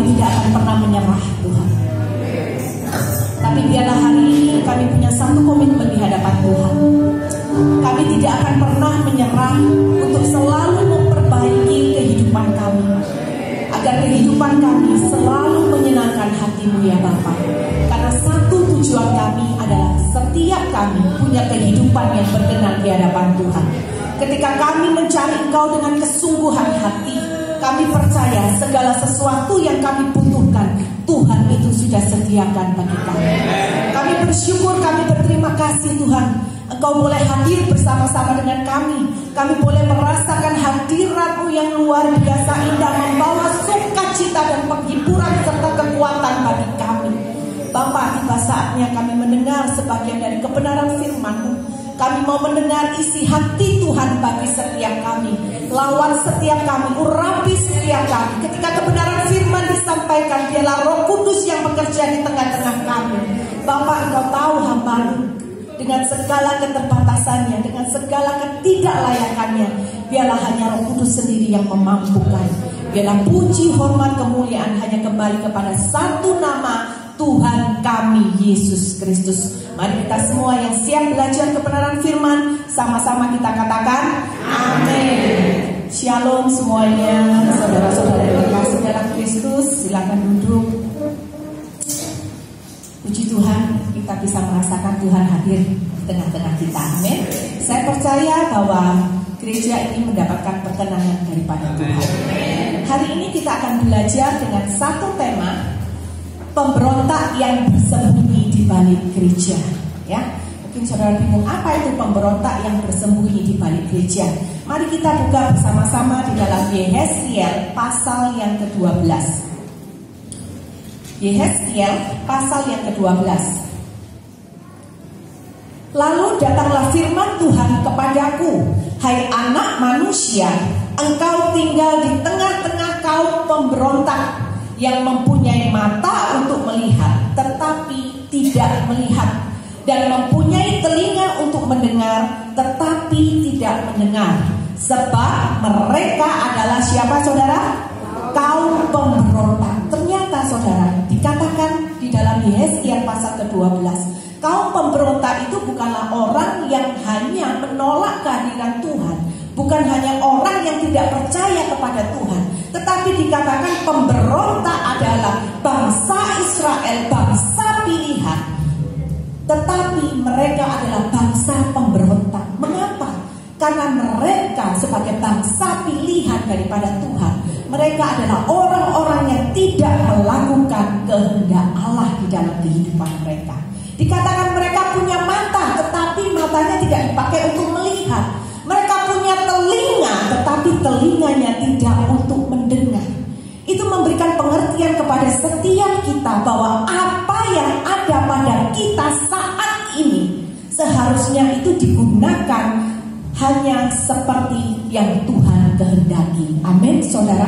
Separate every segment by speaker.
Speaker 1: tidak akan pernah menyerah Tuhan. Tapi biarlah hari ini kami punya satu komitmen di hadapan Tuhan. Kami tidak akan pernah menyerah untuk selalu memperbaiki kehidupan kami, agar kehidupan kami selalu menyenangkan hati-Mu ya Bapa. Karena satu tujuan kami adalah setiap kami punya kehidupan yang berkenan di hadapan Tuhan. Ketika kami mencari Engkau dengan kesungguhan hati, kami percaya segala sesuatu yang kami butuhkan Tuhan itu sudah sediakan bagi kami. Kami bersyukur, kami berterima kasih Tuhan, Engkau boleh hadir bersama-sama dengan kami. Kami boleh merasakan hadirat-Mu yang luar biasa indah, membawa sukacita dan penghiburan serta kekuatan bagi kami. Bapa, tiba saatnya kami mendengar sebagian dari kebenaran firman-Mu. Kami mau mendengar isi hati Tuhan bagi setiap kami. Lawan setiap kami, urapi setiap kami. Ketika kebenaran firman disampaikan, biarlah Roh Kudus yang bekerja di tengah-tengah kami. Bapa, Engkau tahu hamba-Mu dengan segala keterbatasannya, dengan segala ketidaklayakannya. Biarlah hanya Roh Kudus sendiri yang memampukan. Biarlah puji, hormat, kemuliaan hanya kembali kepada satu nama, Tuhan kami Yesus Kristus. Mari kita semua yang siap belajar kebenaran firman, sama-sama kita katakan amin. Shalom semuanya, saudara-saudara yang terkasih dalam Kristus. Silakan duduk. Puji Tuhan, kita bisa merasakan Tuhan hadir di tengah-tengah kita. Amin. Saya percaya bahwa gereja ini mendapatkan perkenanan daripada Tuhan. Hari ini kita akan belajar dengan satu tema, pemberontak yang bersembunyi di balik gereja. Ya, mungkin saudara bingung apa itu pemberontak yang bersembunyi di balik gereja. Mari kita buka bersama-sama di dalam Yehezkiel pasal yang ke-12. Yehezkiel pasal yang ke-12. Lalu datanglah firman Tuhan kepadaku, hai anak manusia, engkau tinggal di tengah-tengah kaum pemberontak yang mempunyai mata untuk melihat tetapi tidak melihat, dan mempunyai telinga untuk mendengar tetapi tidak mendengar. Sebab mereka adalah siapa saudara? Kaum pemberontak. Ternyata saudara, dikatakan di dalam Yehezkiel pasal ke-12, kaum pemberontak itu bukanlah orang yang hanya menolak kehadiran Tuhan, bukan hanya orang yang tidak percaya kepada Tuhan, tetapi dikatakan pemberontak adalah bangsa Israel, bangsa pilihan. Tetapi mereka adalah bangsa pemberontak. Mengapa? Karena mereka sebagai bangsa pilihan daripada Tuhan, mereka adalah orang-orang yang tidak melakukan kehendak Allah di dalam kehidupan mereka. Dikatakan mereka punya mata, tetapi matanya tidak dipakai untuk melihat. Mereka punya telinga, tetapi telinganya tidak untuk mendengar. Itu memberikan pengertian kepada setiap kita bahwa apa yang ada pada kita saat ini seharusnya itu digunakan hanya seperti yang Tuhan kehendaki. Amin, saudara.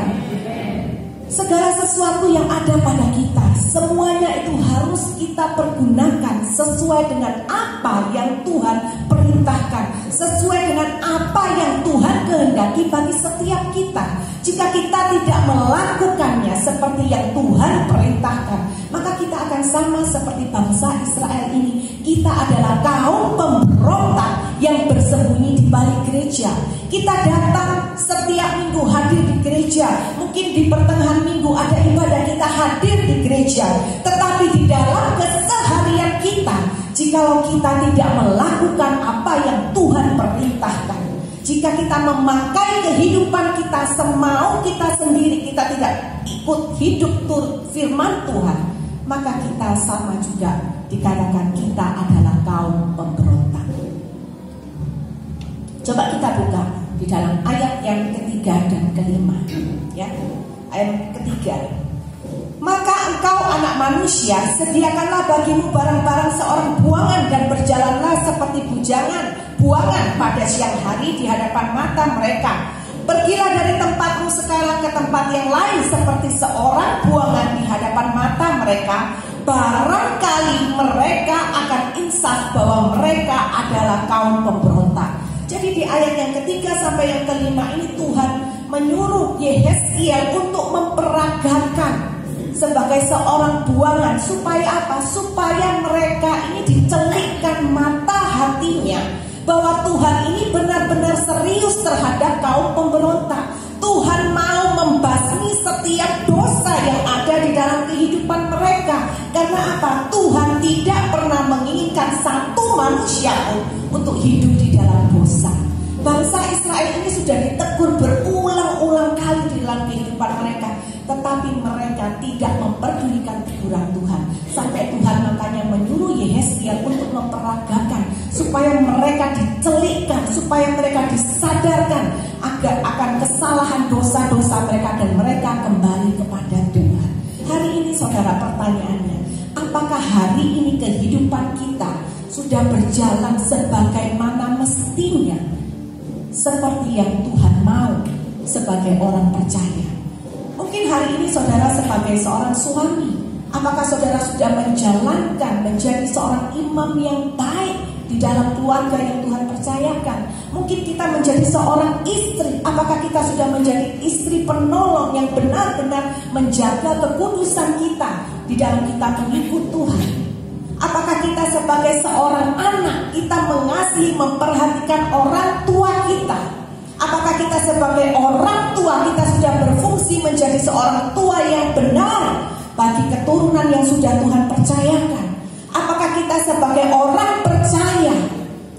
Speaker 1: Segala sesuatu yang ada pada kita, semuanya itu harus kita pergunakan sesuai dengan apa yang Tuhan perintahkan, sesuai dengan apa yang Tuhan kehendaki bagi setiap kita. Jika kita tidak melakukannya seperti yang Tuhan perintahkan, maka kita akan sama seperti bangsa Israel ini. Kita adalah kaum pemberontak yang bersembunyi di balik gereja. Kita datang setiap minggu hadir di gereja. Mungkin di pertengahan minggu ada ibadah, kita hadir di gereja. Tetapi di dalam keseharian kita, jikalau kita tidak melakukan apa yang Tuhan perintahkan, jika kita memakai kehidupan kita semau kita sendiri, kita tidak ikut hidup firman Tuhan, maka kita sama juga dikatakan kita adalah kaum pemberontak. Coba kita buka di dalam ayat yang ketiga dan kelima, ya. Ayat ketiga. Maka engkau anak manusia, sediakanlah bagimu barang-barang seorang buangan, dan berjalanlah seperti buangan pada siang hari di hadapan mata mereka. Pergilah dari tempatmu sekarang ke tempat yang lain seperti seorang buangan di hadapan mata mereka. Barangkali mereka akan insaf bahwa mereka adalah kaum pemberontak. Jadi di ayat yang ketiga sampai yang kelima ini Tuhan menyuruh Yehezkiel untuk memperagakan sebagai seorang buangan. Supaya apa? Supaya mereka ini dicelikkan mata hatinya bahwa Tuhan ini benar-benar serius terhadap kaum pemberontak. Tuhan mau membasmi setiap dosa yang ada di dalam kehidupan mereka. Karena apa? Tuhan tidak pernah menginginkan satu manusia pun untuk hidup di dalam dosa. Bangsa Israel ini sudah ditegur berulang-ulang kali di dalam kehidupan mereka, tetapi mereka tidak memperdulikan teguran Tuhan. Sampai Tuhan makanya menyuruh Yehezkiel untuk memperagakan, supaya mereka dicelikkan, supaya mereka disadarkan agar akan kesalahan dosa-dosa mereka, dan mereka kembali kepada Tuhan. Hari ini saudara, pertanyaannya, apakah hari ini kehidupan kita sudah berjalan sebagaimana mestinya, seperti yang Tuhan mau sebagai orang percaya? Mungkin hari ini saudara sebagai seorang suami, apakah saudara sudah menjalankan menjadi seorang imam yang baik di dalam keluarga yang Tuhan percayakan? Mungkin kita menjadi seorang istri, apakah kita sudah menjadi istri penolong yang benar-benar menjaga kekudusan kita di dalam kita mengikut Tuhan? Apakah kita sebagai seorang anak, kita mengasihi, memperhatikan orang tua kita? Apakah kita sebagai orang tua, kita sudah berfungsi menjadi seorang tua yang benar bagi keturunan yang sudah Tuhan percayakan? Apakah kita sebagai orang percaya,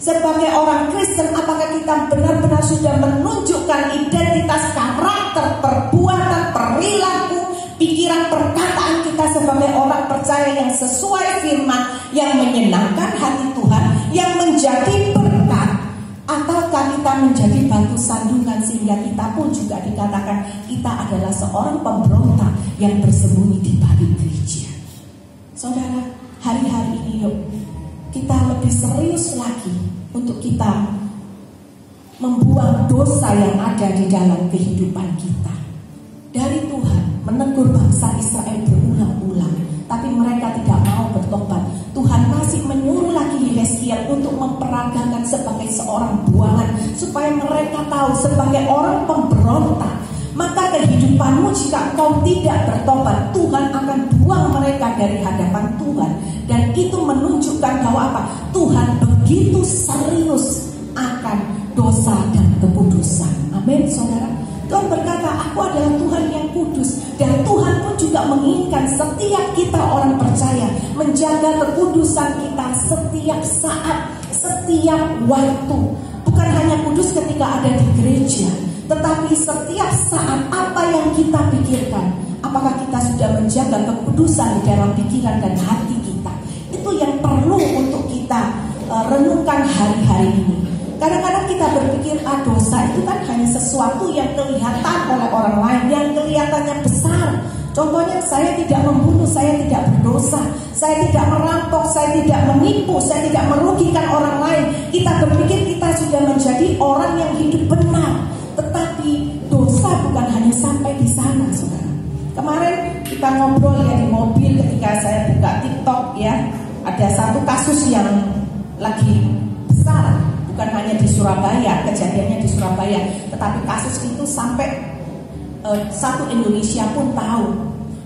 Speaker 1: sebagai orang Kristen, apakah kita benar-benar sudah menunjukkan identitas karakter, perbuatan, perilaku, pikiran, perkataan kita sebagai orang percaya yang sesuai firman, yang menyenangkan hati Tuhan, yang menjadi berkat? Ataukah kita menjadi batu sandungan sehingga kita pun juga dikatakan kita adalah seorang pemberontak yang bersembunyi di balik gereja? Saudara, hari-hari ini yuk kita lebih serius lagi untuk kita membuang dosa yang ada di dalam kehidupan kita. Dari Tuhan menegur bangsa Israel berulang-ulang, tapi mereka tidak mau bertobat. Tuhan masih menyuruh lagi Yehezkiel untuk memperagakan sebagai seorang buangan, supaya mereka tahu sebagai orang pemberontak, maka kehidupanmu jika engkau tidak bertobat, Tuhan akan buang mereka dari hadapan Tuhan. Dan itu menunjukkan bahwa apa? Tuhan begitu serius akan dosa dan kekudusan. Amin, saudara. Tuhan berkata, aku adalah Tuhan yang kudus. Dan Tuhan pun juga menginginkan setiap kita orang percaya menjaga kekudusan kita setiap saat, setiap waktu. Bukan hanya kudus ketika ada di gereja, tetapi setiap saat apa yang kita pikirkan, apakah kita sudah menjaga kekudusan di dalam pikiran dan hati kita? Itu yang perlu untuk kita renungkan hari-hari ini. Kadang-kadang kita berpikir, dosa itu kan hanya sesuatu yang kelihatan oleh orang lain, yang kelihatannya besar. Contohnya, saya tidak membunuh, saya tidak berdosa, saya tidak merampok, saya tidak menipu, saya tidak merugikan orang lain. Kita berpikir kita sudah menjadi orang yang hidup benar. Tetapi dosa bukan hanya sampai di sana, saudara. Kemarin kita ngobrol ya di mobil ketika saya buka TikTok ya, ada satu kasus yang lagi besar. Bukan hanya di Surabaya, kejadiannya di Surabaya, tetapi kasus itu sampai satu Indonesia pun tahu.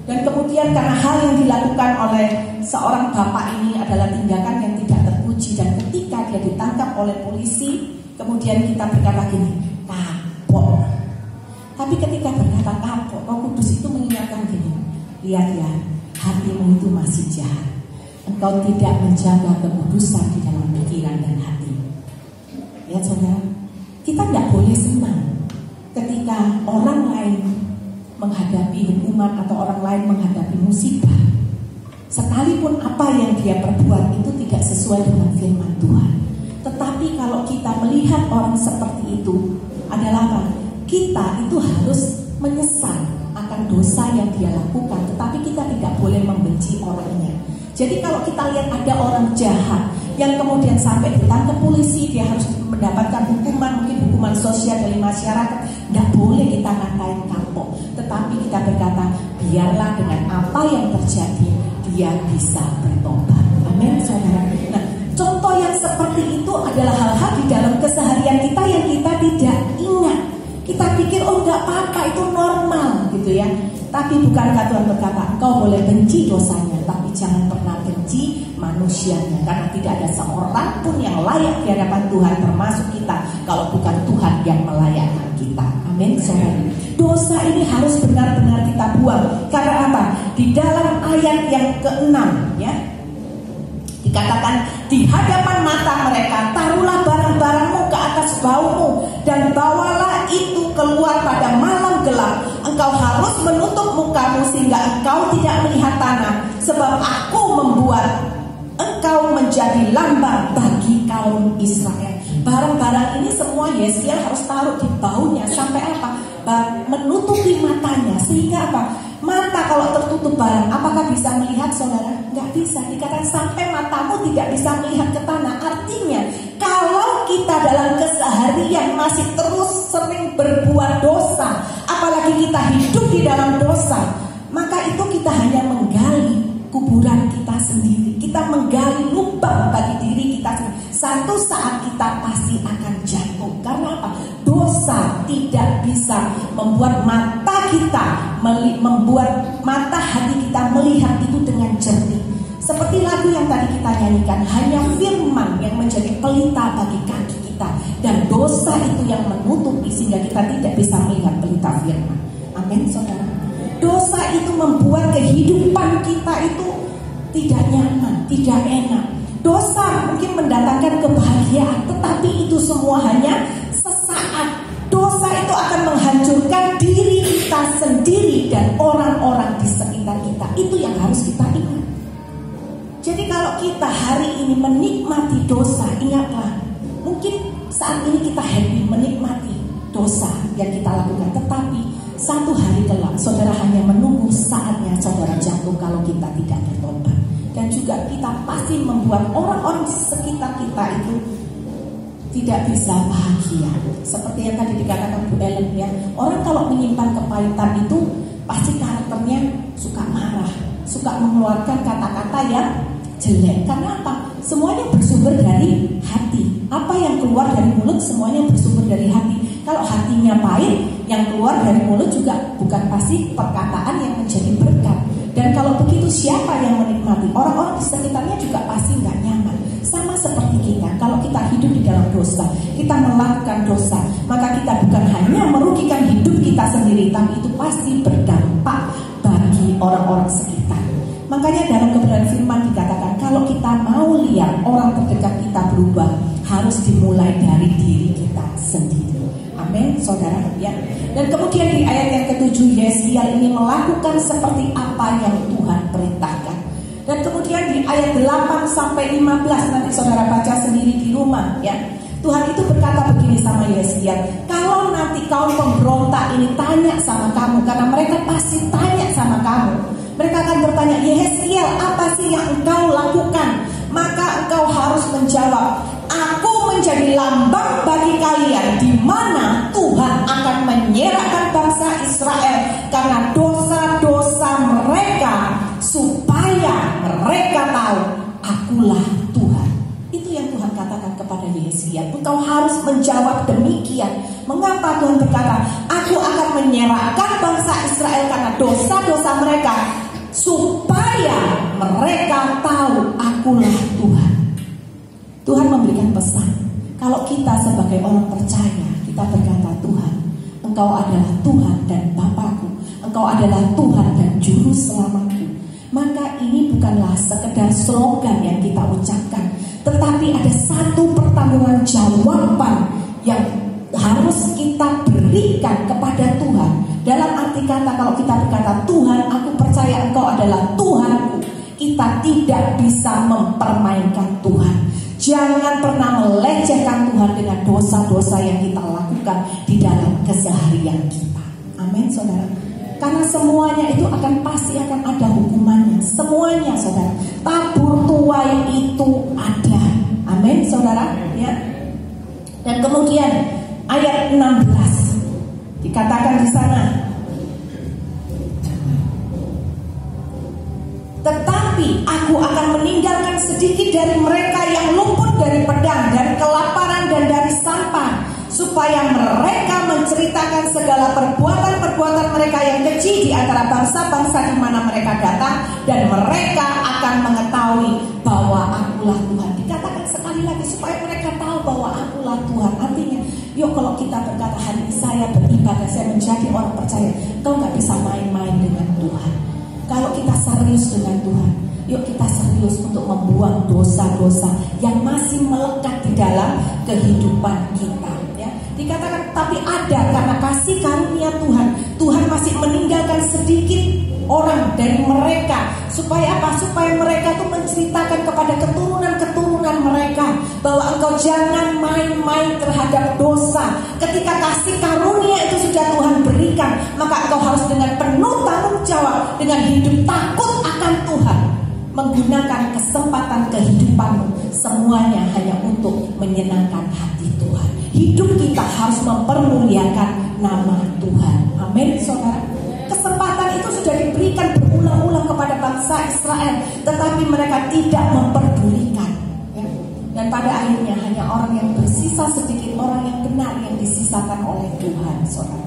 Speaker 1: Dan kemudian karena hal yang dilakukan oleh seorang bapak ini adalah tindakan yang tidak terpuji, dan ketika dia ditangkap oleh polisi, kemudian kita berkata gini, kapok. Tapi ketika berkata kapok, Roh Kudus itu mengingatkan gini, lihat ya, hatimu itu masih jahat. Engkau tidak menjaga kekudusan di dalam pikiran dan hati. Lihat saudara, kita tidak boleh senang ketika orang lain menghadapi hukuman atau orang lain menghadapi musibah, sekalipun apa yang dia perbuat itu tidak sesuai dengan firman Tuhan. Tetapi kalau kita melihat orang seperti itu adalah apa? Kita itu harus menyesal akan dosa yang dia lakukan, tetapi kita tidak boleh membenci orangnya. Jadi kalau kita lihat ada orang jahat yang kemudian sampai ditangkap polisi, dia harus mendapatkan hukuman, mungkin hukuman sosial dari masyarakat, tidak boleh kita ngatain kapok. Tetapi kita berkata, biarlah dengan apa yang terjadi, dia bisa bertobat. Amin, saudara. Nah, contoh yang seperti itu adalah hal-hal di dalam keseharian kita yang kita tidak ingat. Kita pikir, oh nggak apa-apa, itu normal gitu ya. Tapi bukankah Tuhan berkata, engkau boleh benci dosanya, tapi jangan pernah benci manusianya. Karena tidak ada seorang pun yang layak di hadapan Tuhan, termasuk kita, kalau bukan Tuhan yang melayakkan kita. Amin, saudara. Dosa ini harus benar-benar kita buang. Karena apa? Di dalam ayat yang ke-6 ya, dikatakan, di hadapan mata mereka taruhlah barang-barangmu ke atas baumu, dan bawalah itu keluar pada malam gelap. Engkau harus menutup mukamu sehingga engkau tidak melihat tanah, sebab aku membuat engkau menjadi lambang bagi kaum Israel. Barang-barang ini semua Yesaya harus taruh di baunya. Sampai apa? Menutupi matanya. Sehingga apa? Mata kalau tertutup barang, apakah bisa melihat, saudara? Nggak bisa. Dikatakan sampai matamu tidak bisa melihat ke tanah. Artinya kalau kita dalam keseharian masih terus sering berbuat dosa, apalagi kita hidup di dalam dosa, maka itu kita hanya menggali kuburan kita sendiri. Kita menggali lubang bagi diri kita sendiri. Satu saat kita pasti akan jatuh. Karena apa? Dosa tidak bisa membuat mata kita, membuat mata hati kita melihat itu dengan jernih. Seperti lagu yang tadi kita nyanyikan, hanya firman yang menjadi pelita bagi kaki kita, dan dosa itu yang menutupi sehingga kita tidak bisa melihat pelita firman. Amin, saudara. Dosa itu membuat kehidupan kita itu tidak nyaman, tidak enak. Dosa mungkin mendatangkan kebahagiaan, tetapi itu semua hanya sesaat. Dosa itu akan menghancurkan diri kita sendiri dan orang-orang di sekitar kita. Itu yang harus kita ingat. Jadi kalau kita hari ini menikmati dosa, ingatlah, mungkin saat ini kita happy menikmati dosa yang kita lakukan, tetapi satu hari kelak saudara hanya menunggu saatnya saudara jatuh kalau kita tidak bertobat. Dan juga kita pasti membuat orang-orang di sekitar kita itu tidak bisa bahagia. Seperti yang tadi dikatakan Bu Ellen ya, orang kalau menyimpan kepahitan itu pasti karakternya suka marah, suka mengeluarkan kata-kata yang jelek. Karena apa? Semuanya bersumber dari hati. Apa yang keluar dari mulut semuanya bersumber dari hati. Kalau hatinya pahit, yang keluar dari mulut juga bukan pasti perkataan yang menjadi berkat. Dan kalau begitu siapa yang menikmati? Orang-orang di sekitarnya juga pasti nggak nyaman. Sama seperti kita, kalau kita hidup di dalam dosa, kita melakukan dosa, maka kita bukan hanya merugikan hidup kita sendiri, tapi itu pasti berdampak bagi orang-orang sekitar. Makanya dalam kebenaran firman dikatakan, kalau kita mau lihat orang terdekat kita berubah, harus dimulai dari diri kita sendiri. Amin, saudara ya. Dan kemudian di ayat yang ke-7, Yesaya ini melakukan seperti apa yang Tuhan perintahkan. Dan kemudian di ayat 8 sampai 15 nanti saudara baca sendiri di rumah ya. Tuhan itu berkata begini sama Yesaya, kalau nanti kaum pemberontak ini tanya sama kamu, karena mereka pasti tanya sama kamu, mereka akan bertanya, Yesaya, apa sih yang engkau lakukan? Maka engkau harus menjawab, aku menjadi lambang bagi kalian, di mana Tuhan akan menyerahkan bangsa Israel karena dosa-dosa mereka, supaya mereka tahu akulah Tuhan. Itu yang Tuhan katakan kepada Yesaya. Engkau harus menjawab demikian. Mengapa Tuhan berkata, aku akan menyerahkan bangsa Israel karena dosa-dosa mereka, supaya mereka tahu akulah Tuhan. Tuhan memberikan pesan. Kalau kita sebagai orang percaya, kita berkata, Tuhan, Engkau adalah Tuhan dan Bapakku, Engkau adalah Tuhan dan Juru Selamatku. Maka ini bukanlah sekedar slogan yang kita ucapkan, tetapi ada satu pertanggungan jawaban yang harus kita berikan kepada Tuhan. Dalam arti kata, kalau kita berkata, Tuhan, aku percaya Engkau adalah Tuhanku, kita tidak bisa mempermainkan Tuhan. Jangan pernah melecehkan Tuhan dengan dosa-dosa yang kita lakukan di dalam keseharian kita. Amin, saudara. Karena semuanya itu pasti akan ada hukumannya. Semuanya, saudara. Tabur tuai itu ada. Amin, saudara. Ya. Dan kemudian ayat 16 dikatakan di sana, tetapi aku akan meninggalkan sedikit dari mereka yang luput dari pedang, dari kelaparan dan dari sampah, supaya mereka menceritakan segala perbuatan-perbuatan mereka yang keji di antara bangsa-bangsa di mana mereka datang, dan mereka akan mengetahui bahwa Akulah Tuhan. Dikatakan sekali lagi supaya mereka tahu bahwa Akulah Tuhan. Artinya, yuk kalau kita berkata hari ini saya beribadah, saya menjadi orang percaya, kau gak bisa main-main dengan Tuhan. Kalau kita serius dengan Tuhan, yuk kita serius untuk membuang dosa-dosa yang masih melekat di dalam kehidupan kita. Ya, dikatakan tapi ada karena kasih karunia Tuhan, Tuhan masih meninggalkan sedikit orang dari mereka. Supaya apa? Supaya mereka tuh menceritakan kepada keturunan-keturunan mereka bahwa engkau jangan main-main terhadap dosa. Ketika kasih karunia itu sudah Tuhan berikan, maka engkau harus dengan penuh tanggung jawab, dengan hidup takut akan Tuhan, menggunakan kesempatan kehidupanmu semuanya hanya untuk menyenangkan hati Tuhan. Hidup kita harus mempermuliakan nama Tuhan. Amin, saudara. Kesempatan itu sudah diberikan berulang-ulang kepada bangsa Israel, tetapi mereka tidak memperdulikan. Ya. Dan pada akhirnya hanya orang yang bersisa sedikit, orang yang benar yang disisakan oleh Tuhan, saudara.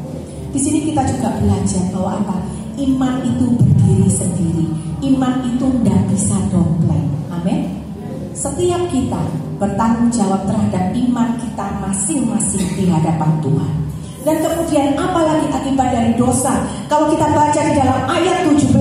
Speaker 1: Di sini kita juga belajar bahwa apa? Iman itu berdiri sendiri. Iman itu tidak bisa dompleng. Amin. Setiap kita bertanggung jawab terhadap iman kita masing-masing di hadapan Tuhan. Dan kemudian apalagi akibat dari dosa? Kalau kita baca di dalam ayat 17,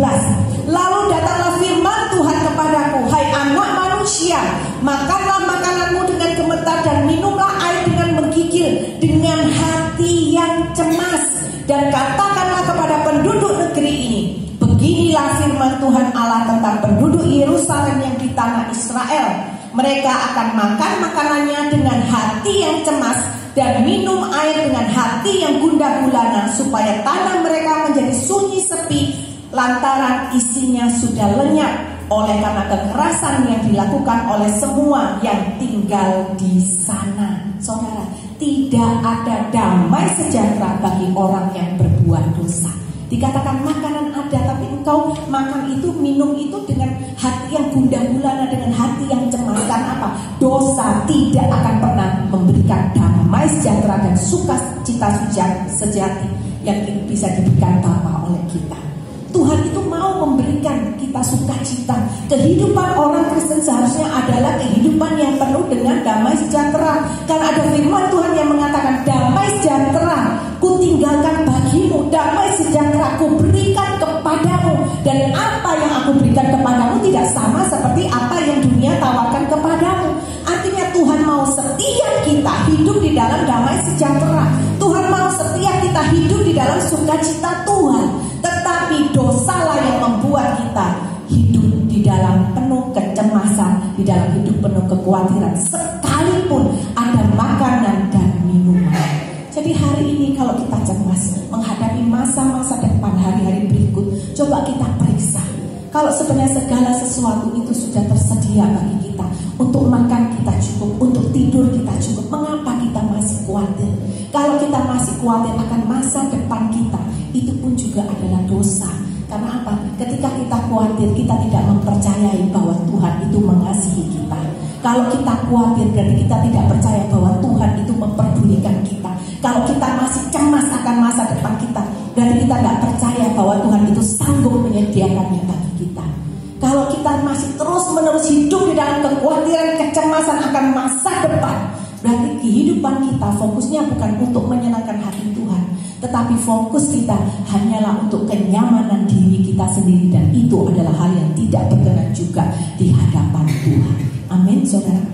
Speaker 1: lalu datanglah firman Tuhan kepadaku, hai anak manusia, makanlah makananmu dengan gemetar dan minumlah air dengan menggigil, dengan hati yang cemas, dan katakanlah kepada penduduk negeri ini, beginilah firman Tuhan Allah tentang penduduk Yerusalem yang di tanah Israel. Mereka akan makan makanannya dengan hati yang cemas dan minum air dengan hati yang gundah gulana, supaya tanah mereka menjadi sunyi sepi lantaran isinya sudah lenyap oleh karena kekerasan yang dilakukan oleh semua yang tinggal di sana. Saudara, tidak ada damai sejahtera bagi orang yang berbuat dosa. Dikatakan makanan ada, tapi engkau makan itu, minum itu dengan hati yang gundah gulana, dengan hati yang cemas. Karena apa? Dosa tidak akan pernah memberikan damai sejahtera dan sukacita sejati yang bisa diberikan Bapa oleh kita. Tuhan itu mau memberikan kita sukacita. Kehidupan orang Kristen seharusnya adalah kehidupan yang penuh dengan damai sejahtera. Karena ada firman Tuhan yang mengatakan, damai sejahtera ku tinggalkan bagimu, damai sejahtera ku berikan kepadamu. Dan apa yang aku berikan kepadamu tidak sama seperti apa yang dunia tawarkan kepadamu. Artinya Tuhan mau setiap kita hidup di dalam damai sejahtera. Tuhan mau setiap kita hidup di dalam sukacita Tuhan. Tetapi dosalah yang membuat kita hidup di dalam penuh kecemasan, di dalam hidup penuh kekhawatiran, sekalipun ada makanan dan minuman. Jadi hari ini kalau kita cemas menghadapi masa-masa depan, hari-hari berikut, coba kita periksa. Kalau sebenarnya segala sesuatu itu sudah tersedia bagi kita, untuk makan kita cukup, untuk tidur kita cukup, mengapa kita masih khawatir? Kalau kita masih khawatir akan masa depan kita, itu pun juga adalah dosa. Karena apa? Ketika kita khawatir, kita tidak mempercayai bahwa Tuhan itu mengasihi kita. Kalau kita khawatir, berarti kita tidak percaya bahwa Tuhan itu memperdulikan kita. Kalau kita masih cemas akan masa depan kita, berarti kita tidak percaya bahwa Tuhan itu sanggup menyediakannya bagi kita. Kalau kita masih terus-menerus hidup di dalam kekhawatiran, kecemasan akan masa depan, berarti kehidupan kita fokusnya bukan untuk menyenangkan hati Tuhan, tetapi fokus kita hanyalah untuk kenyamanan diri kita sendiri, dan itu adalah hal yang tidak berkenan juga di hadapan Tuhan. Amin, saudara.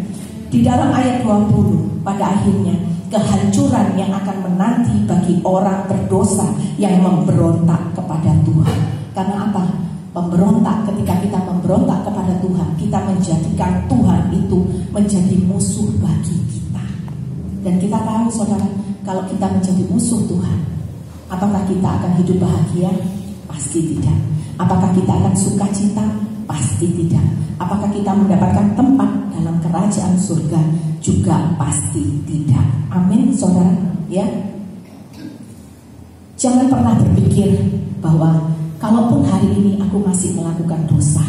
Speaker 1: Di dalam ayat 20, pada akhirnya kehancuran yang akan menanti bagi orang berdosa yang memberontak kepada Tuhan. Karena apa? Pemberontak, ketika kita memberontak kepada Tuhan, kita menjadikan Tuhan itu menjadi musuh bagi kita. Dan kita tahu, saudara, kalau kita menjadi musuh Tuhan, apakah kita akan hidup bahagia? Pasti tidak. Apakah kita akan sukacita? Pasti tidak. Apakah kita mendapatkan tempat dalam kerajaan surga? Juga pasti tidak. Amin, saudara. Ya. Jangan pernah berpikir bahwa kalaupun hari ini aku masih melakukan dosa,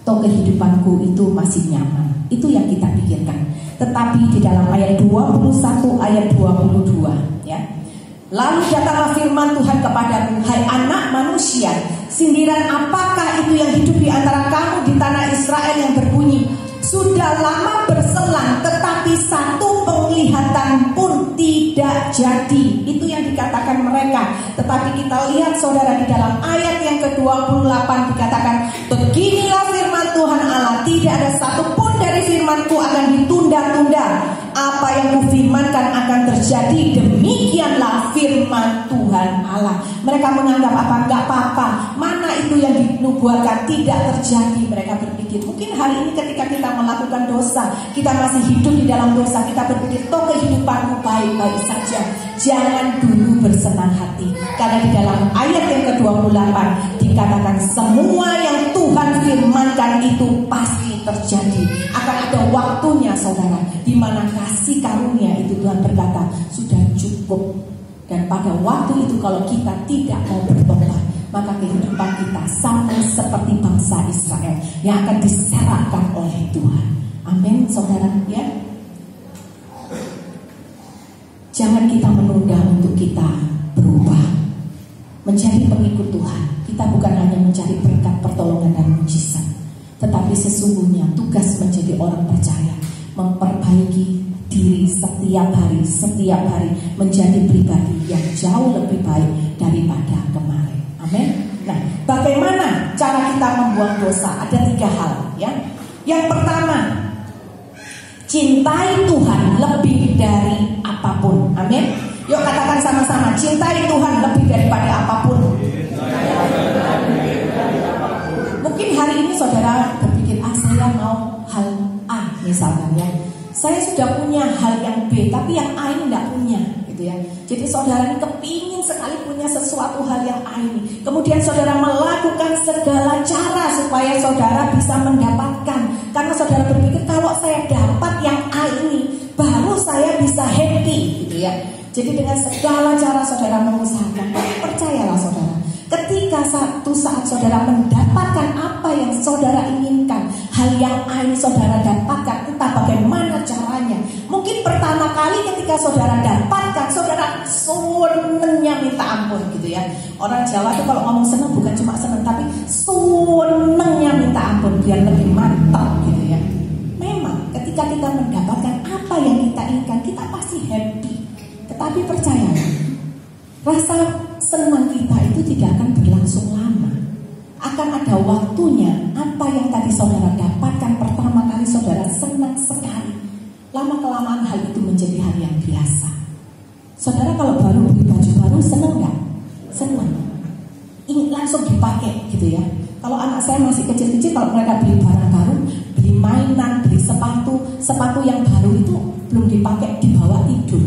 Speaker 1: toh kehidupanku itu masih nyaman. Itu yang kita pikirkan. Tetapi di dalam ayat 21, ayat 22, ya, Lalu datanglah firman Tuhan kepadaku, hai anak manusia, sindiran apakah itu yang hidup di antara kamu di tanah Israel yang berbunyi, sudah lama berselang tetapi satu penglihatan pun tidak jadi. Itu yang dikatakan mereka. Tetapi kita lihat saudara di dalam ayat yang ke-28 dikatakan, beginilah firman Tuhan Allah, tidak ada satupun dari firmanku akan ditunda-tunda. Apa yang kufirmankan akan terjadi, demikianlah firman Tuhan Allah. Mereka menganggap apa? Enggak apa-apa. Mana itu yang dinubuatkan tidak terjadi. Mereka berpikir, mungkin hari ini ketika kita melakukan dosa, kita masih hidup di dalam dosa, kita berpikir, toh kehidupanku baik-baik saja. Jangan dulu bersenang hati, karena di dalam ayat yang ke-28 dikatakan semua yang Tuhan firmankan itu pasti terjadi. Akan ada waktunya saudara, di mana kasih karunia itu Tuhan berkata sudah cukup. Dan pada waktu itu kalau kita tidak mau bertobat, maka kehidupan kita sama seperti bangsa Israel yang akan diserahkan oleh Tuhan. Amin saudara ya. Jangan kita menunda untuk kita berubah menjadi pengikut Tuhan. Kita bukan hanya mencari berkat, pertolongan dan mujizat, tetapi sesungguhnya tugas menjadi orang percaya memperbaiki diri setiap hari menjadi pribadi yang jauh lebih baik daripada kemarin. Amin. Nah, bagaimana cara kita membuang dosa? Ada 3 hal ya. Yang pertama, cintai Tuhan lebih dari apapun. Amin. Yuk katakan sama-sama, cintai Tuhan lebih daripada apapun. Mungkin hari ini saudara berpikir, saya mau hal A misalkan ya. Saya sudah punya hal yang B, tapi yang A ini tidak punya, gitu ya. Jadi saudara ini kepingin sekali punya sesuatu hal yang A ini. Kemudian saudara melakukan segala cara supaya saudara bisa mendapatkan. Karena saudara berpikir, kalau saya dapat yang A ini, baru saya bisa happy, gitu ya. Jadi dengan segala cara saudara mengusahakan. Percayalah saudara, ketika satu saat saudara mendapatkan apa yang saudara inginkan, hal yang A ini saudara dapatkan, entah bagaimana caranya. Mungkin pertama kali ketika saudara dapatkan, saudara senengnya minta ampun, gitu ya. Orang Jawa itu kalau ngomong seneng bukan cuma seneng, tapi senengnya minta ampun biar lebih mantap, gitu ya. Memang ketika kita mendapatkan apa yang kita inginkan, kita pasti happy. Tetapi percayalah, rasa senang kita itu tidak akan berlangsung lama. Akan ada waktunya. Apa yang tadi saudara dapatkan pertama kali, saudara senang sekali. Lama-kelamaan hal itu menjadi hal yang biasa. Saudara kalau baru beli baju baru, senang nggak? Senang. Ingin langsung dipakai, gitu ya. Kalau anak saya masih kecil-kecil, kalau mereka beli barang baru, beli mainan, beli sepatu yang baru itu belum dipakai, dibawa tidur.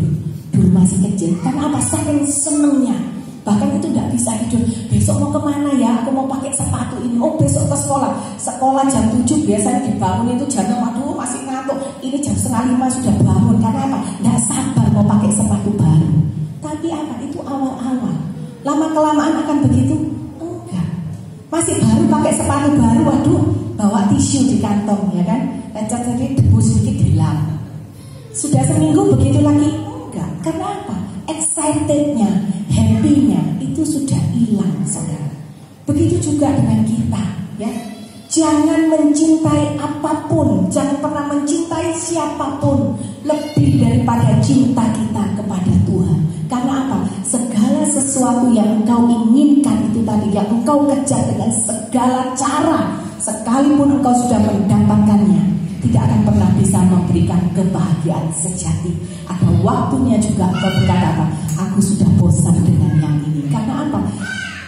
Speaker 1: Dulu masih kecil, karena apa? Saking senengnya. Bahkan itu tidak bisa tidur. Besok mau kemana ya? Aku mau pakai sepatu ini. Oh besok ke sekolah. Sekolah jam 7 biasanya dibangun itu jam 6. Aduh masih ngantuk. Ini jam 4:30 sudah bangun. Karena apa? Tidak sabar mau pakai sepatu baru. Tapi apa? Itu awal-awal. Lama-kelamaan akan begitu? Enggak. Masih baru pakai sepatu baru. Waduh, bawa tisu di kantong ya kan? Lecet sedikit, debu sedikit hilang. Sudah seminggu begitu lagi? Enggak. Karena apa? Excitednya, happy-nya itu sudah hilang saudara. Begitu juga dengan kita ya. Jangan mencintai apapun, jangan pernah mencintai siapapun lebih daripada cinta kita kepada Tuhan. Karena apa? Segala sesuatu yang engkau inginkan itu tadi, yang engkau kejar dengan segala cara, sekalipun engkau sudah mendapatkannya, tidak akan pernah bisa memberikan kebahagiaan sejati. Ada waktunya juga engkau berkata apa? Aku sudah bosan dengan yang ini. Karena apa?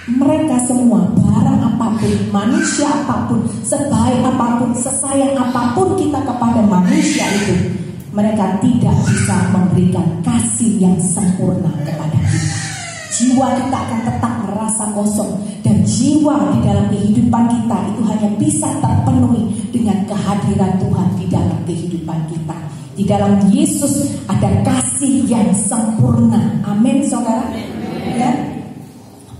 Speaker 1: Mereka semua, barang apapun, manusia apapun, sebaik apapun, sesayang apapun kita kepada manusia itu, mereka tidak bisa memberikan kasih yang sempurna kepada kita. Jiwa kita akan tetap merasa kosong. Dan jiwa di dalam kehidupan kita itu hanya bisa terpenuhi dengan kehadiran Tuhan di dalam kehidupan kita. Di dalam Yesus ada kasih yang sempurna. Amin saudara. Ya.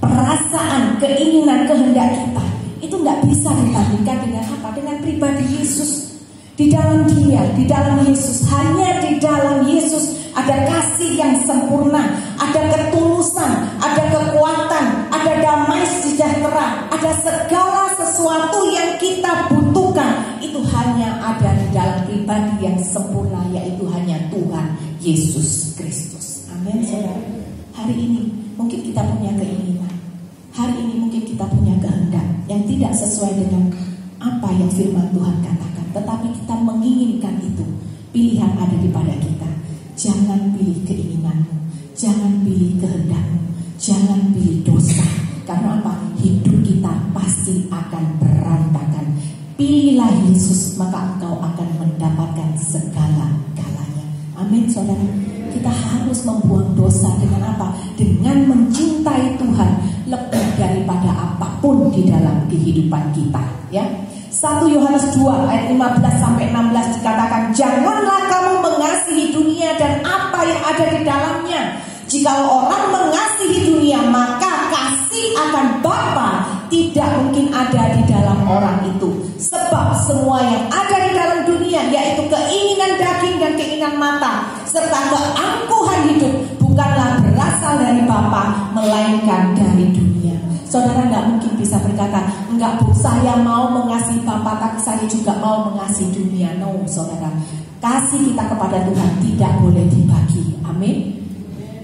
Speaker 1: Perasaan, keinginan, kehendak kita itu tidak bisa dibandingkan dengan apa? Dengan pribadi Yesus. Di dalam Dia, di dalam Yesus, hanya di dalam Yesus ada kasih yang sempurna, ada ketulusan, ada kekuatan, ada damai sejahtera, ada segala sesuatu yang kita butuhkan. Itu hanya ada di dalam pribadi yang sempurna, yaitu hanya Tuhan Yesus Kristus. Amin, saudara. Hari ini mungkin kita punya keinginan, hari ini mungkin kita punya kehendak yang tidak sesuai dengan apa yang firman Tuhan katakan, tetapi kita menginginkan itu. Pilihan ada di pada kita. Jangan pilih keinginanmu, jangan pilih kehendakmu, jangan pilih dosa. Karena apa? Hidup kita pasti akan berantakan. Pilihlah Yesus, maka engkau akan mendapatkan segala-galanya. Amin, saudara. Kita harus membuang dosa dengan apa? Dengan mencintai Tuhan lebih daripada apapun di dalam kehidupan kita, ya. 1 Yohanes 2 ayat 15-16 dikatakan, janganlah kamu mengasihi dunia dan apa yang ada di dalamnya. Jikalau orang mengasihi dunia, maka kasih akan Bapa tidak mungkin ada di dalam orang itu. Sebab semua yang ada di dalam dunia, yaitu keinginan daging dan keinginan mata, serta keangkuhan hidup, bukanlah berasal dari Bapa, melainkan dari dunia. Saudara tidak mungkin bisa berkata, enggak Bu, saya mau mengasihi Bapa, tapi saya juga mau mengasihi dunia. No, saudara. Kasih kita kepada Tuhan tidak boleh dibagi. Amin.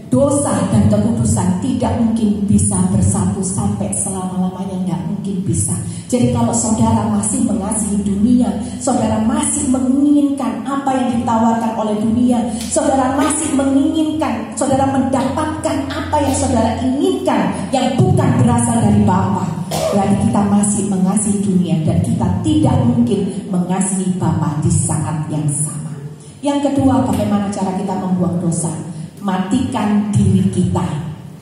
Speaker 1: Dosa dan kekudusan tidak mungkin bisa bersatu sampai selama-lamanya, tidak mungkin bisa. Jadi kalau saudara masih mengasihi dunia, saudara masih menginginkan apa yang ditawarkan oleh dunia, saudara masih menginginkan, saudara mendapatkan apa yang saudara inginkan yang bukan berasal dari Bapa, berarti kita masih mengasihi dunia dan kita tidak mungkin mengasihi Bapa di saat yang sama. Yang kedua, bagaimana cara kita membuang dosa? Matikan diri kita.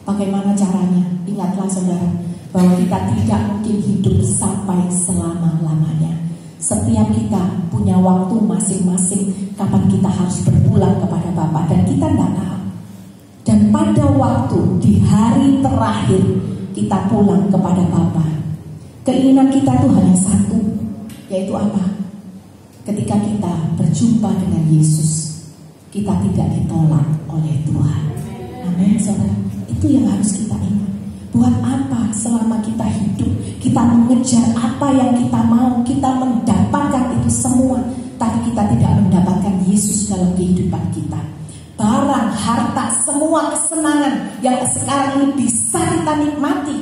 Speaker 1: Bagaimana caranya? Ingatlah saudara, bahwa kita tidak mungkin hidup sampai selama-lamanya. Setiap kita punya waktu masing-masing kapan kita harus berpulang kepada Bapa, dan kita tidak tahu. Dan pada waktu di hari terakhir kita pulang kepada Bapa, keinginan kita itu hanya satu, yaitu apa? Ketika kita berjumpa dengan Yesus, kita tidak ditolak oleh Tuhan. Amin, saudara. Itu yang harus kita ingat. Buat apa selama kita hidup kita mengejar apa yang kita mau, kita mendapatkan itu semua, tapi kita tidak mendapatkan Yesus dalam kehidupan kita. Barang, harta, semua kesenangan yang sekarang ini bisa kita nikmati,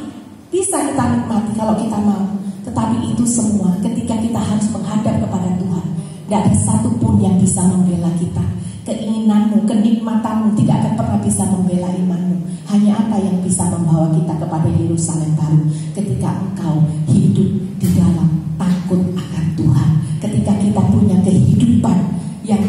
Speaker 1: bisa kita nikmati kalau kita mau. Tetapi itu semua ketika kita harus menghadap kepada Tuhan, tidak ada satupun yang bisa membela kita. Keinginanmu, kenikmatanmu tidak akan pernah bisa membela imanmu. Hanya apa yang bisa membawa kita kepada Yerusalem baru? Ketika engkau hidup di dalam takut akan Tuhan, ketika kita punya kehidupan yang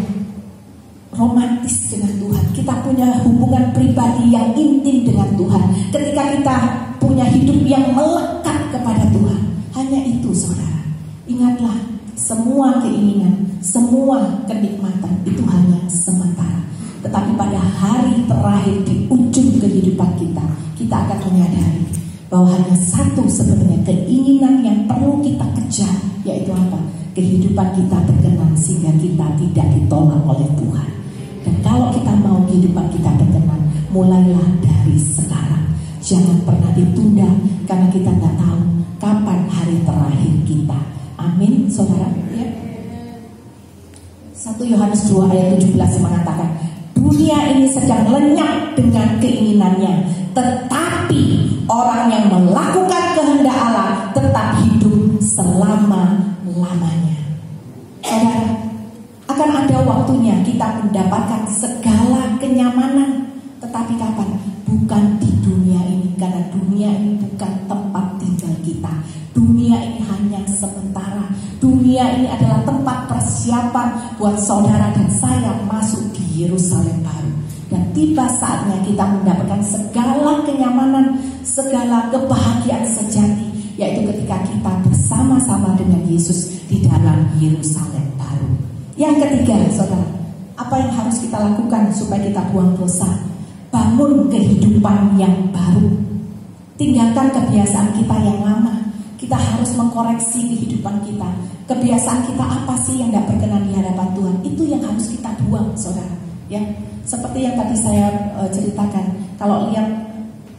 Speaker 1: romantis dengan Tuhan, kita punya hubungan pribadi yang intim dengan Tuhan, ketika kita punya hidup yang melekat kepada Tuhan. Hanya itu, saudara. Ingatlah, semua keinginan, semua kenikmatan itu hanya sementara. Tetapi pada hari terakhir di ujung kehidupan kita, kita akan menyadari bahwa hanya satu sebetulnya keinginan yang perlu kita kejar, yaitu apa? Kehidupan kita berkenan sehingga kita tidak ditolak oleh Tuhan. Dan kalau kita mau kehidupan kita berkenan, mulailah dari sekarang. Jangan pernah ditunda, karena kita tidak tahu kapan hari terakhir kita. Amin, saudara. Ya. 1 Yohanes 2 ayat 17 mengatakan, dunia ini sedang lenyap dengan keinginannya, tetapi orang yang melakukan kehendak Allah tetap hidup selama-lamanya. Saudara, akan ada waktunya kita mendapatkan segala kenyamanan, tetapi kapan? Bukan di dunia ini, karena dunia ini bukan tempat tinggal kita. Dunia ini hanya sementara. Dunia ini adalah tempat persiapan buat saudara dan saya masuk di Yerusalem baru. Dan tiba saatnya kita mendapatkan segala kenyamanan, segala kebahagiaan sejati, yaitu ketika kita bersama-sama dengan Yesus di dalam Yerusalem baru. Yang ketiga, saudara, apa yang harus kita lakukan supaya kita buang dosa? Bangun kehidupan yang baru. Tinggalkan kebiasaan kita yang lama. Kita harus mengkoreksi kehidupan kita. Kebiasaan kita apa sih yang tidak berkenan di hadapan Tuhan? Itu yang harus kita buang, saudara. Ya, Seperti yang tadi saya ceritakan, kalau lihat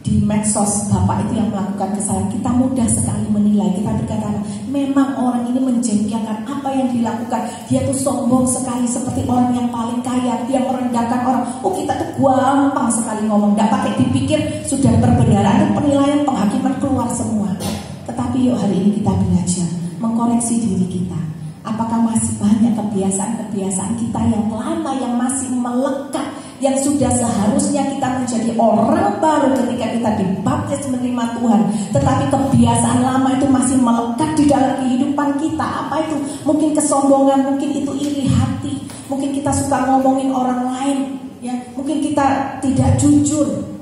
Speaker 1: di medsos bapak itu yang melakukan kesalahan, kita mudah sekali menilai. Kita berkata, memang orang ini menjengkelkan, apa yang dilakukan, dia tuh sombong sekali seperti orang yang paling kaya, dia merendahkan orang. Oh, kita tuh gampang sekali ngomong, tidak pakai dipikir, sudah perbendaharaan, penilaian, penghakiman keluar semua. Tetapi yuk hari ini kita belajar mengkoreksi diri kita. Apakah masih banyak kebiasaan-kebiasaan kita yang lama yang masih melekat, yang sudah seharusnya kita menjadi orang baru ketika kita dibaptis menerima Tuhan, tetapi kebiasaan lama itu masih melekat di dalam kehidupan kita. Apa itu? Mungkin kesombongan, mungkin itu iri hati, mungkin kita suka ngomongin orang lain, ya, mungkin kita tidak jujur.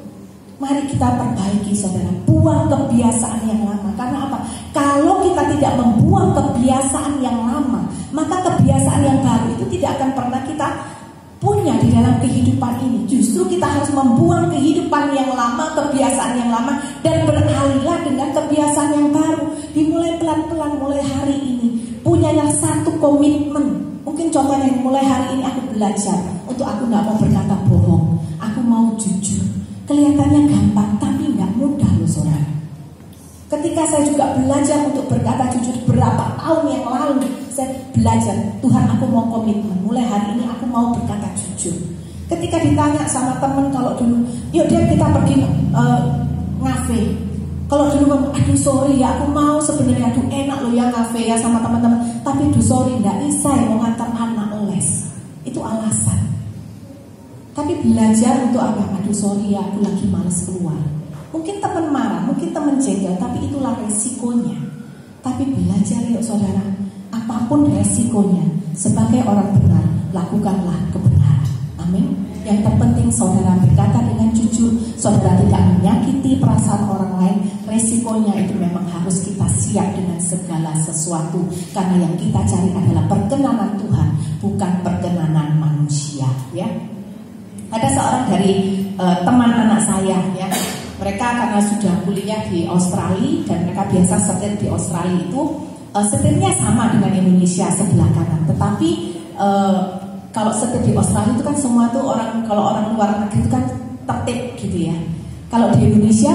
Speaker 1: Mari kita perbaiki, saudara. Buang kebiasaan yang lama. Karena apa? Kalau kita tidak membuang kebiasaan yang lama, maka kebiasaan yang baru itu tidak akan pernah kita punya di dalam kehidupan ini. Justru kita harus membuang kehidupan yang lama, kebiasaan yang lama, dan beralihlah dengan kebiasaan yang baru. Dimulai pelan-pelan, mulai hari ini. Punyanya satu komitmen. Mungkin contohnya mulai hari ini aku belajar untuk aku gak mau berkata bohong. Aku mau jujur. Kelihatannya gampang, tapi nggak mudah loh, saudara. Ketika saya juga belajar untuk berkata jujur berapa tahun yang lalu, saya belajar, Tuhan aku mau komitmen, mulai hari ini aku mau berkata jujur. Ketika ditanya sama teman, kalau dulu, yuk dia kita pergi ngafe. Kalau dulu ngomong, aduh sorry ya, aku mau sebenarnya, aduh enak loh ya ngafe ya sama teman-teman, tapi aduh sorry nggak bisa ya mau ngantar anak les. Itu alasan. Tapi belajar untuk apa? Aduh sorry ya, aku lagi males keluar. Mungkin teman marah, mungkin teman jengkel, tapi itulah resikonya. Tapi belajar yuk saudara, apapun resikonya, sebagai orang benar, lakukanlah kebenaran. Amin. Yang terpenting saudara berkata dengan jujur, saudara tidak menyakiti perasaan orang lain. Resikonya itu memang harus kita siap dengan segala sesuatu. Karena yang kita cari adalah perkenanan Tuhan, bukan perkenanan manusia, ya. Ada seorang dari teman anak saya, ya, mereka karena sudah kuliah di Australia dan mereka biasa setir di Australia itu setirnya sama dengan Indonesia sebelah kanan. Tetapi kalau setir di Australia itu kan semua tuh orang, kalau orang luar negeri itu kan tertib gitu ya. Kalau di Indonesia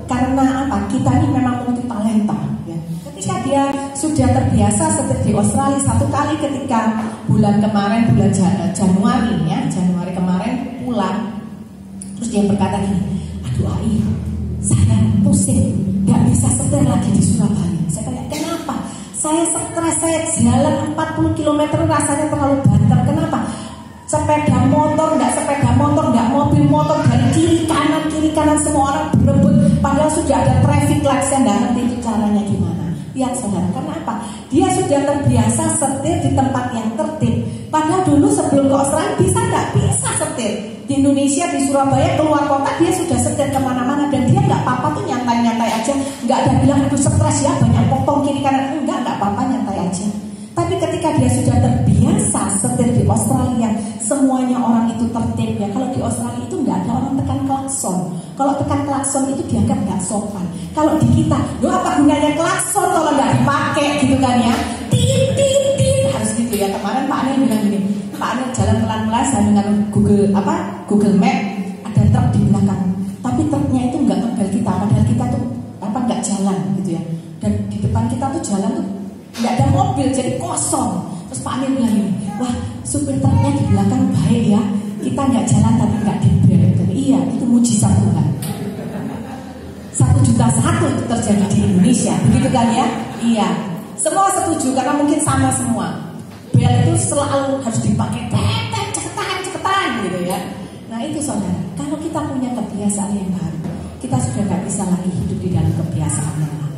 Speaker 1: karena apa? Kita ini memang multi talenta, ya. Ketika dia sudah terbiasa setir di Australia, satu kali ketika bulan kemarin, bulan Januari, ya, Januari kemarin pulang, terus dia berkata gini, aduh Ai, saya pusing, gak bisa setir lagi di Surabaya. Saya tanya, kenapa? Saya stres, saya jalan 40 km rasanya terlalu banter. Kenapa? Sepeda motor, gak mobil motor, dari kiri kanan semua orang berebut. Padahal sudah ada traffic light, saya gak ngerti itu caranya gimana. Lihat saudara, karena apa? Dia sudah terbiasa setir di tempat yang tertib. Padahal dulu sebelum ke Australia gak bisa setir. Di Indonesia, di Surabaya, keluar kota dia sudah setir kemana-mana. Dan dia gak apa-apa tuh nyantai-nyantai aja. Gak ada bilang aduh stres ya, banyak potong kiri kanan. Enggak apa-apa, nyantai aja. Tapi ketika dia sudah terbiasa setir di Australia, semuanya orang itu tertib ya. Kalau di Australia itu nggak ada orang tekan klakson. Kalau tekan klakson itu dianggap nggak sopan. Kalau di kita, lo apa gunanya klakson kalau nggak dipakai gitu kan ya? Tit harus gitu ya. Kemarin Pak Anil bilang gini, Pak Anil jalan pelan-pelan dengan Google Map, ada truk di belakang. Tapi truknya itu nggak ngebel kita, padahal kita tuh nggak jalan gitu ya. Dan di depan kita tuh jalan tuh nggak ada mobil, jadi kosong. Terus Pak Anil bilang gini, wah supir truknya di belakang baik ya, kita nggak jalan tapi nggak dibel. Iya, itu mujizat Tuhan. 1 juta satu itu terjadi di Indonesia, begitu kan ya? Iya, semua setuju karena mungkin sama semua. Bel itu selalu harus dipakai, cepetan gitu ya. Nah itu saudara, kalau kita punya kebiasaan yang baru, kita sudah nggak bisa lagi hidup di dalam kebiasaan yang lama.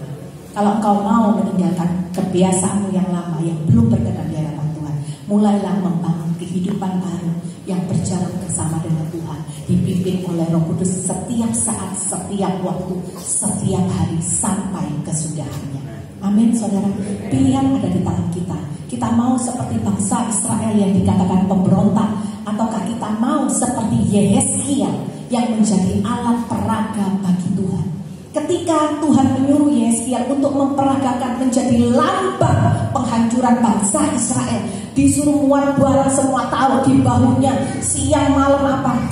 Speaker 1: Kalau engkau mau meninggalkan kebiasaanmu yang lama yang belum berkenan di hadapan Tuhan, mulailah membangun kehidupan baru yang berjalan bersama dengan Tuhan, dipimpin oleh Roh Kudus setiap saat, setiap waktu, setiap hari sampai kesudahannya. Amin, saudara. Pilihan ada di tangan kita. Kita mau seperti bangsa Israel yang dikatakan pemberontak, ataukah kita mau seperti Yehezkiel yang menjadi alat peraga bagi Tuhan? Ketika Tuhan menyuruh Yehezkiel untuk memperagakan menjadi lambang penghancuran bangsa Israel, disuruh muat barang semua taruh di bahunya siang malam apa.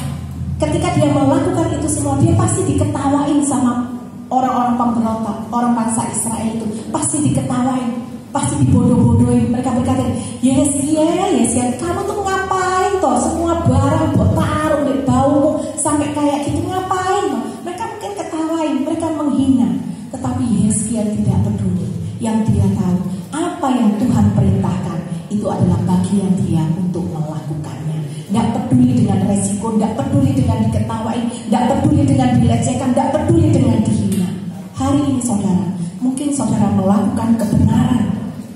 Speaker 1: Ketika dia melakukan itu semua, dia pasti diketawain sama orang-orang pemberontak, orang bangsa Israel itu pasti diketawain, pasti dibodoh-bodohin. Mereka berkata, Yehezkiel, kamu tuh ngapain toh? Semua barang buat taruh di baumu sampai kayak gitu, ngapain toh? Mereka mungkin ketawain, mereka menghina. Tetapi Yehezkiel tidak peduli. Yang dia tahu, apa yang Tuhan perintahkan itu adalah bagian dia untuk melakukannya. Tidak peduli dengan resiko, tidak peduli dengan diketawain, tidak peduli dengan dilecehkan, tidak peduli dengan dihina. Hari ini saudara, mungkin saudara melakukan kebenaran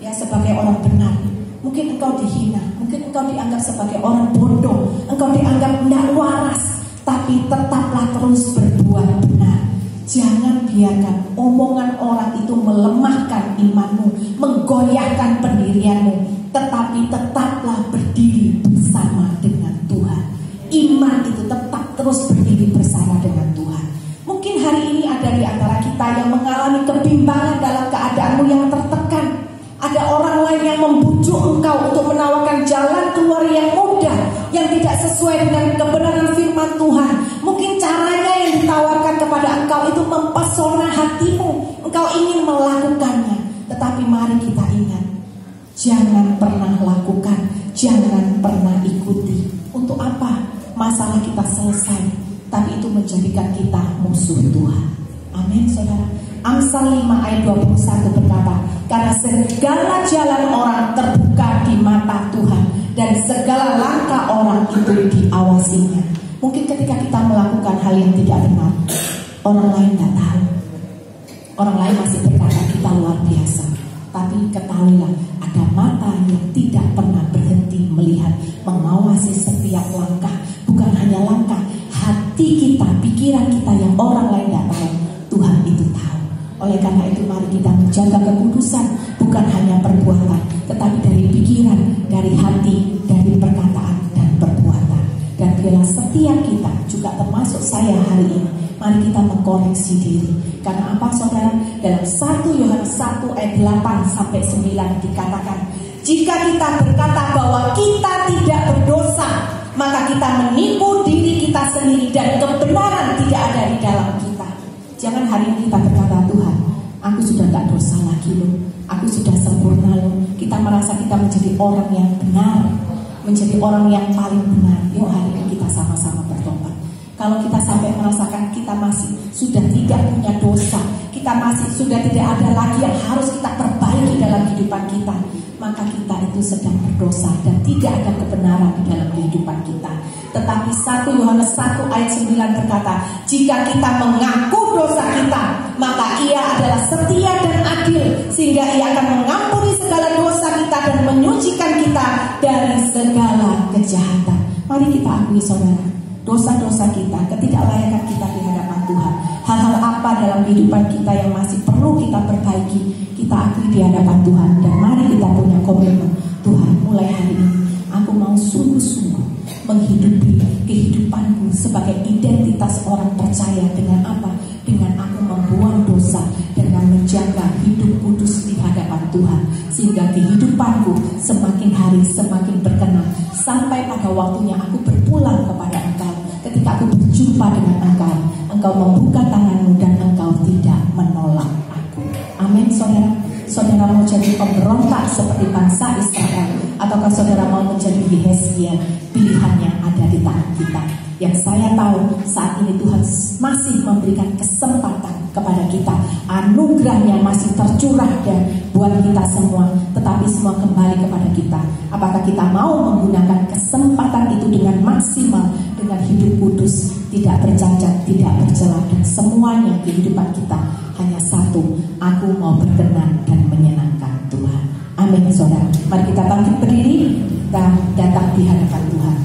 Speaker 1: ya sebagai orang benar. Mungkin engkau dihina, mungkin engkau dianggap sebagai orang bodoh, engkau dianggap tidak waras, tapi tetaplah terus berbuat benar. Jangan biarkan omongan orang itu melemahkan imanmu, menggoyahkan pendirianmu, tetapi tetaplah berdiri bersama dengan Tuhan. Iman itu tetap terus berdiri bersama dengan Tuhan. Mungkin hari ini ada di antara kita yang mengalami kebimbangan dalam keadaanmu yang tertekan. Ada orang lain yang membujuk engkau untuk menawarkan jalan keluar yang mudah, yang tidak sesuai dengan kebenaran firman Tuhan. Mungkin caranya yang ditawarkan kepada engkau itu mempesona hatimu, engkau ingin melakukannya. Tetapi mari kita ingat, jangan pernah lakukan, jangan pernah ikuti. Untuk apa? Masalah kita selesai, tapi itu menjadikan kita musuh Tuhan. Amin saudara. Amsal 5 ayat 21 berkata, karena segala jalan orang terbuka di mata Tuhan, dan segala langkah orang itu diawasinya. Mungkin ketika kita melakukan hal yang tidak benar, orang lain tidak tahu, orang lain masih berkata kita luar biasa. Tapi ketahuilah, ada mata yang tidak pernah berhenti melihat, mengawasi setiap langkah. Bukan hanya langkah, hati kita, pikiran kita yang orang lain tidak tahu, Tuhan itu tahu. Oleh karena itu mari kita menjaga kekudusan, bukan hanya perbuatan, tetapi dari pikiran, dari hati, dari perkataan dan perbuatan. Dan biarlah setiap kita, juga termasuk saya hari ini, mari kita mengkoreksi diri. Karena apa saudara? Dalam 1 Yohanes 1 ayat 8 sampai 9 dikatakan, jika kita berkata bahwa kita tidak berdosa, maka kita menipu diri kita sendiri dan kebenaran tidak ada di dalam kita. Jangan hari ini kita berkata, Tuhan, aku sudah tak dosa lagi loh, aku sudah sempurna loh. Kita merasa kita menjadi orang yang benar, menjadi orang yang paling benar. Yuk hari ini kita sama-sama bertobat. Kalau kita sampai merasakan kita masih sudah tidak punya dosa, kita masih sudah tidak ada lagi yang harus kita perbaiki dalam kehidupan kita, maka kita itu sedang berdosa dan tidak ada kebenaran di dalam kehidupan kita. Tetapi 1 Yohanes 1 ayat 9 berkata, jika kita mengaku dosa kita, maka ia adalah setia dan adil, sehingga ia akan mengampuni segala dosa kita dan menyucikan kita dari segala kejahatan. Mari kita akui saudara, dosa-dosa kita, ketidaklayakan kita di hadapan Tuhan. Hal-hal apa dalam kehidupan kita yang masih perlu kita perbaiki, kita akui di hadapan Tuhan. Dan mari kita punya komitmen, Tuhan mulai hari ini aku mau sungguh-sungguh menghidupi kehidupanku sebagai identitas orang percaya. Dengan apa? Dengan aku membuang dosa, dengan menjaga hidup kudus di hadapan Tuhan, sehingga kehidupanku semakin hari semakin berkenan, sampai pada waktunya aku berpulang kepada Engkau. Ketika aku berjumpa dengan Engkau, Engkau membuka tanganmu dan Engkau tidak menolak aku. Amin saudara. Saudara mau jadi pemberontak seperti bangsa Israel, ataukah saudara mau menjadi Yehezkiel? Pilihannya ada di tangan kita. Yang saya tahu saat ini Tuhan masih memberikan kesempatan kepada kita, anugerahnya masih tercurah dan buat kita semua, tetapi semua kembali kepada kita. Apakah kita mau menggunakan kesempatan itu dengan maksimal, dengan hidup kudus, tidak bercacat, tidak bercela, dan semuanya kehidupan kita hanya satu, aku mau berkenan dan menyenangkan Tuhan. Amin saudara. Mari kita bangkit berdiri, kita datang di hadapan Tuhan.